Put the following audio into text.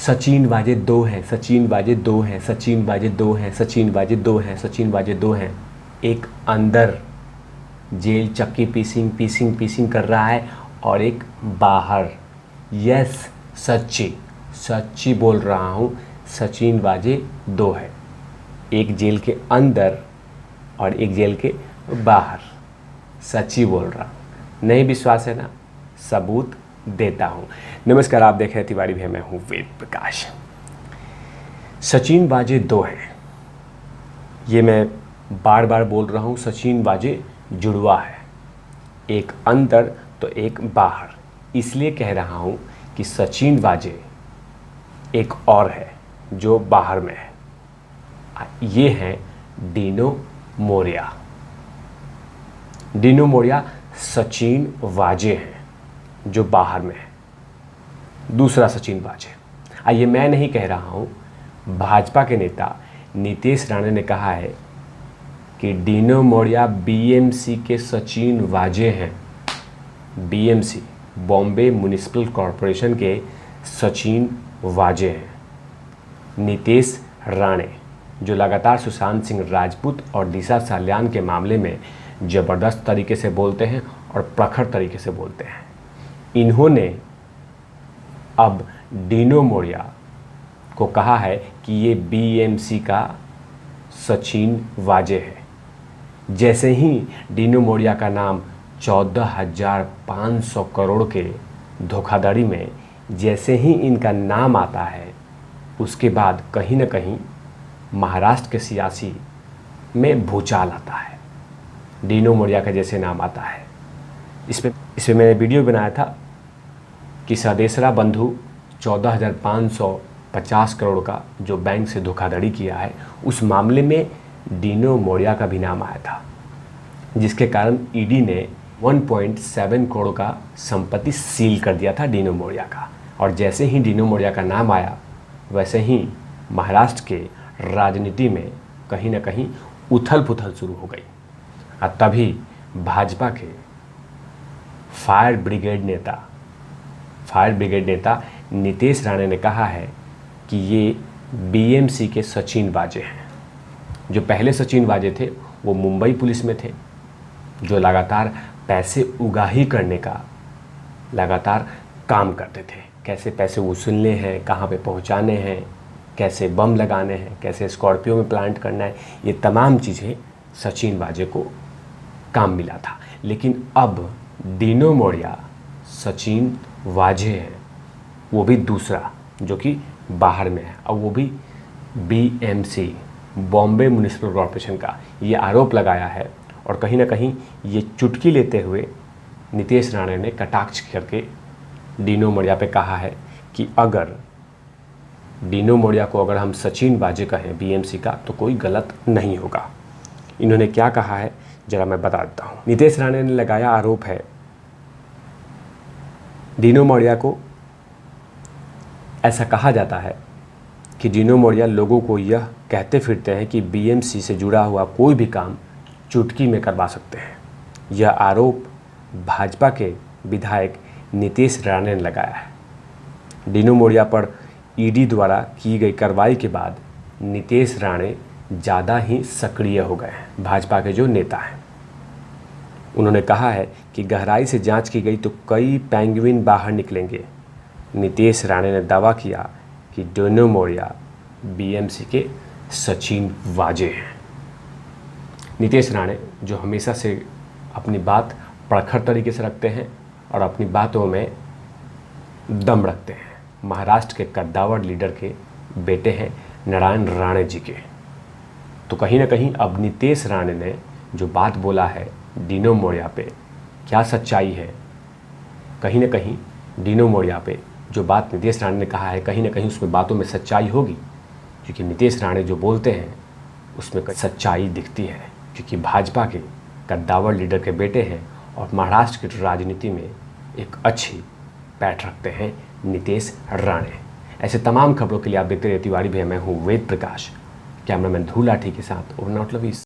सचिन वाजे दो हैं, सचिन वाजे दो हैं, सचिन वाजे दो हैं, सचिन वाजे दो हैं, सचिन वाजे दो हैं। एक अंदर जेल चक्की पीसिंग पीसिंग पीसिंग कर रहा है और एक बाहर। यस, सच्ची सच्ची बोल रहा हूँ, सचिन वाजे दो है, एक जेल के अंदर और एक जेल के बाहर। सच्ची बोल रहा हूँ। नहीं विश्वास है ना, सबूत देता हूँ। नमस्कार, आप देख रहे हैं तिवारी भैया, मैं हूँ वेद प्रकाश। सचिन वाजे दो हैं, ये मैं बार बार बोल रहा हूँ। सचिन वाजे जुड़वा है, एक अंदर तो एक बाहर। इसलिए कह रहा हूँ कि सचिन वाजे एक और है जो बाहर में है। ये हैं डीनो मोरिया। डीनो मोरिया सचिन वाजे हैं जो बाहर में है। दूसरा सचिन वाजे। ये मैं नहीं कह रहा हूँ, भाजपा के नेता नीतीश राणे ने कहा है कि डीनो मोरिया बीएमसी के सचिन वाजे हैं। बीएमसी, बॉम्बे म्युनिसिपल कॉरपोरेशन के सचिन वाजे हैं। नीतीश राणे जो लगातार सुशांत सिंह राजपूत और दिशा सल्यान के मामले में ज़बरदस्त तरीके से बोलते हैं और प्रखर तरीके से बोलते हैं, इन्होंने अब डीनो मोरिया को कहा है कि ये बीएमसी का सचिन वाजे है। जैसे ही डीनो मोरिया का नाम 14,500 करोड़ के धोखाधड़ी में जैसे ही इनका नाम आता है, उसके बाद कहीं ना कहीं महाराष्ट्र के सियासी में भूचाल आता है। डीनो मोरिया का जैसे नाम आता है, इसमें मैंने वीडियो बनाया था कि सदेसरा बंधु 14,550 करोड़ का जो बैंक से धोखाधड़ी किया है, उस मामले में डीनो मोरिया का भी नाम आया था, जिसके कारण ईडी ने 1.7 करोड़ का संपत्ति सील कर दिया था डीनो मोरिया का। और जैसे ही डीनो मोरिया का नाम आया, वैसे ही महाराष्ट्र के राजनीति में कहीं ना कहीं उथल पुथल शुरू हो गई। और तभी भाजपा के फायर ब्रिगेड नेता नीतीश राणे ने कहा है कि ये बीएमसी के सचिन वाजे हैं। जो पहले सचिन वाजे थे वो मुंबई पुलिस में थे, जो लगातार पैसे उगाही करने का लगातार काम करते थे। कैसे पैसे वसूलने हैं, कहाँ पे पहुँचाने हैं, कैसे बम लगाने हैं, कैसे स्कॉर्पियो में प्लांट करना है, ये तमाम चीज़ें सचिन वाजे को काम मिला था। लेकिन अब डीनो मोरिया सचिन वाजे हैं, वो भी दूसरा जो कि बाहर में है, और वो भी बीएमसी, बॉम्बे म्युनिसिपल कॉरपोरेशन का ये आरोप लगाया है। और कहीं ना कहीं ये चुटकी लेते हुए नीतीश राणे ने कटाक्ष करके डीनो मोरिया पे कहा है कि अगर डीनो मोरिया को अगर हम सचिन वाजे कहें बीएमसी का, तो कोई गलत नहीं होगा। इन्होंने क्या कहा है जरा मैं बता देता हूँ। नीतीश राणे ने लगाया आरोप है, डीनो मोरिया को ऐसा कहा जाता है कि डीनो मोरिया लोगों को यह कहते फिरते हैं कि बीएमसी से जुड़ा हुआ कोई भी काम चुटकी में करवा सकते हैं। यह आरोप भाजपा के विधायक नीतीश राणे ने लगाया है। डीनो मोरिया पर ईडी द्वारा की गई कार्रवाई के बाद नीतीश राणे ज़्यादा ही सक्रिय हो गए हैं। भाजपा के जो नेता हैं, उन्होंने कहा है कि गहराई से जांच की गई तो कई पेंगुइन बाहर निकलेंगे। नीतीश राणे ने दावा किया कि डीनो मोरिया बीएमसी के सचिन वाजे हैं। नीतीश राणे जो हमेशा से अपनी बात प्रखर तरीके से रखते हैं और अपनी बातों में दम रखते हैं, महाराष्ट्र के कद्दावर लीडर के बेटे हैं नारायण राणे जी के। तो कहीं ना कहीं अब नीतीश राणे ने जो बात बोला है डीनो मोरिया पे, क्या सच्चाई है? कहीं ना कहीं डीनो मोरिया पे जो बात नीतीश राणे ने कहा है, कहीं ना कहीं उसमें बातों में सच्चाई होगी, क्योंकि नीतीश राणे जो बोलते हैं उसमें सच्चाई दिखती है, क्योंकि भाजपा के कद्दावर लीडर के बेटे हैं और महाराष्ट्र की राजनीति में एक अच्छी पैठ रखते हैं नीतीश राणे। ऐसे तमाम खबरों के लिए आप देखते रहिए तिवारी भैया, मैं हूँ वेद प्रकाश, कैमरामैन ध्रुव लाठी के साथ और नॉट लवीज।